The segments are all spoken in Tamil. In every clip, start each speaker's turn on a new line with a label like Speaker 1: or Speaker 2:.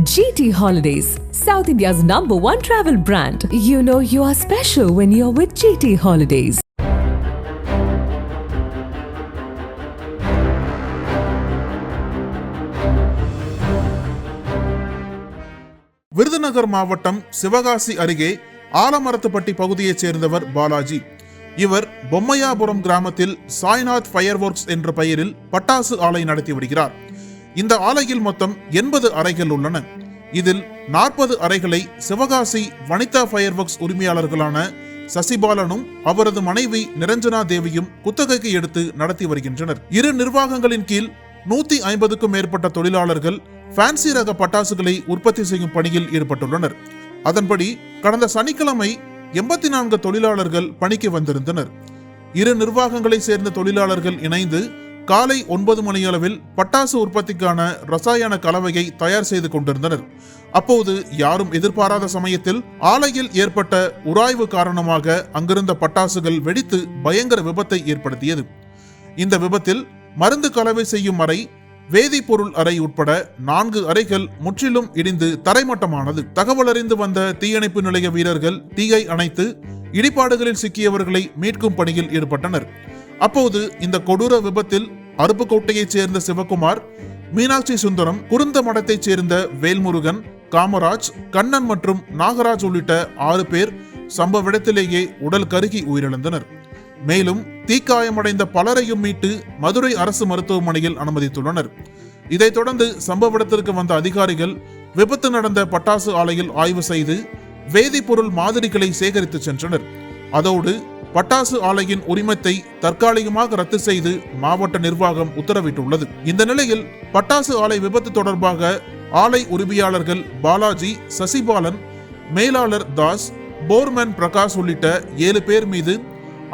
Speaker 1: GT Holidays, South India's #1 travel brand. You know you are special when you're with GT Holidays.
Speaker 2: Virudhunagar மாவட்டம் சிவகாசி அருகே ஆலமரத்துப்பட்டி பகுதியைச் சேர்ந்தவர் பாலாஜி. இவர் பொம்மையாபுரம் கிராமத்தில் சாய்நாத் ஃபயர் ஒர்க்ஸ் என்ற பெயரில் பட்டாசு ஆலை நடத்தி வருகிறார். இந்த ஆலையில் மொத்தம் 80 அறைகள் உள்ளன. இதில் 40 அறைகளை சிவகாசி வனிதா ஃபயர் ஒர்க்ஸ் உரிமையாளர்களான சசிபாலனும் அவரது மனைவி நிரஞ்சனா தேவியும் குத்தகைக்கு எடுத்து நடத்தி வருகின்றனர். இரு நிர்வாகங்களின் கீழ் 150க்கும் மேற்பட்ட தொழிலாளர்கள் ஃபேன்சி ரக பட்டாசுகளை உற்பத்தி செய்யும் பணியில் ஈடுபட்டுள்ளனர். அதன்படி கடந்த சனிக்கிழமை 84 தொழிலாளர்கள் பணிக்கு வந்திருந்தனர். இரு நிர்வாகங்களை சேர்ந்த தொழிலாளர்கள் இணைந்து காலை 9 மணியளவில் பட்டாசு உற்பத்திக்கான ரசாயன கலவையை தயார் செய்து கொண்டிருந்தனர். அப்போது யாரும் எதிர்பாராத சமயத்தில் ஆலையில் ஏற்பட்ட உராய்வு காரணமாக அங்கிருந்த பட்டாசுகள் வெடித்து பயங்கர விபத்தை ஏற்படுத்தியது. இந்த விபத்தில் மருந்து கலவை செய்யும் அறை, வேதிப்பொருள் அறை உட்பட 4 அறைகள் முற்றிலும் இடிந்து தரைமட்டமானது. தகவல் அறிந்து வந்த தீயணைப்பு நிலைய வீரர்கள் தீயை அணைத்து இடிபாடுகளில் சிக்கியவர்களை மீட்கும் பணியில் ஈடுபட்டனர். அப்போது இந்த கொடூர விபத்தில் அருப்புக்கோட்டையைச் சேர்ந்த சிவகுமார், மீனாட்சி சுந்தரம், குருந்த மடத்தைச் சேர்ந்த வேல்முருகன், காமராஜ், கண்ணன் மற்றும் நாகராஜ் உள்ளிட்ட 6 பேர் சம்பவ இடத்திலேயே உடல் கருகி உயிரிழந்தனர். மேலும் தீக்காயமடைந்த பலரையும் மீட்டு மதுரை அரசு மருத்துவமனையில் அனுமதித்துள்ளனர். இதைத் தொடர்ந்து சம்பவ இடத்திற்கு வந்த அதிகாரிகள் விபத்து நடந்த பட்டாசு ஆலையில் ஆய்வு செய்து வேதிப்பொருள் மாதிரிகளை சேகரித்து சென்றனர். அதோடு பட்டாசு ஆலையின் உரிமத்தை தற்காலிகமாக ரத்து செய்து மாவட்ட நிர்வாகம் உத்தரவிட்டுள்ளது. இந்த நிலையில் பட்டாசு ஆலை விபத்து தொடர்பாக ஆலை உரிமையாளர்கள் பாலாஜி, சசிபாலன், மேலாளர் தாஸ், போர்மேன் பிரகாஷ் உள்ளிட்ட 7 பேர் மீது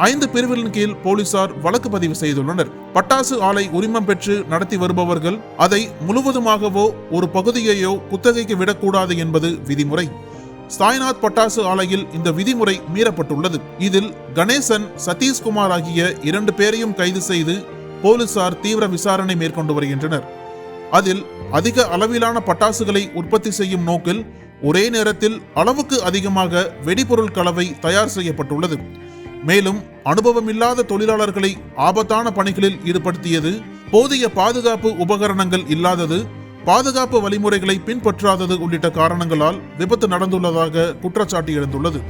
Speaker 2: 5 பிரிவுகளின் கீழ் போலீசார் வழக்கு பதிவு செய்துள்ளனர். பட்டாசு ஆலை உரிமம் பெற்று நடத்தி வருபவர்கள் அதை முழுவதுமாகவோ ஒரு பகுதியையோ குத்தகைக்கு விடக்கூடாது என்பது விதிமுறை. சாய்நாத் பட்டாசு ஆலையில் இந்த விதிமுறை மீறப்பட்டுள்ளது. இதில் கணேசன், சதீஷ்குமார் ஆகிய 2 பேரையும் கைது செய்து போலீசார் தீவிர விசாரணை மேற்கொண்டு வருகின்றனர். அதில் அதிக அளவிலான பட்டாசுகளை உற்பத்தி செய்யும் நோக்கில் ஒரே நேரத்தில் அளவுக்கு அதிகமாக வெடிபொருள் கலவை தயார் செய்யப்பட்டுள்ளது. மேலும் அனுபவமில்லாத தொழிலாளர்களை ஆபத்தான பணிகளில் ஈடுபடுத்தியது, போதிய பாதுகாப்பு உபகரணங்கள் இல்லாதது, பாதுகாப்பு வழிமுறைகளை பின்பற்றாதது உள்ளிட்ட காரணங்களால் விபத்து நடந்துள்ளதாக குற்றச்சாட்டு எழுந்துள்ளது.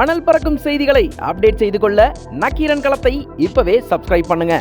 Speaker 3: அனல் பறக்கும் செய்திகளை அப்டேட் செய்து கொள்ள நக்கீரன் களத்தை இப்பவே சப்ஸ்கிரைப் பண்ணுங்க.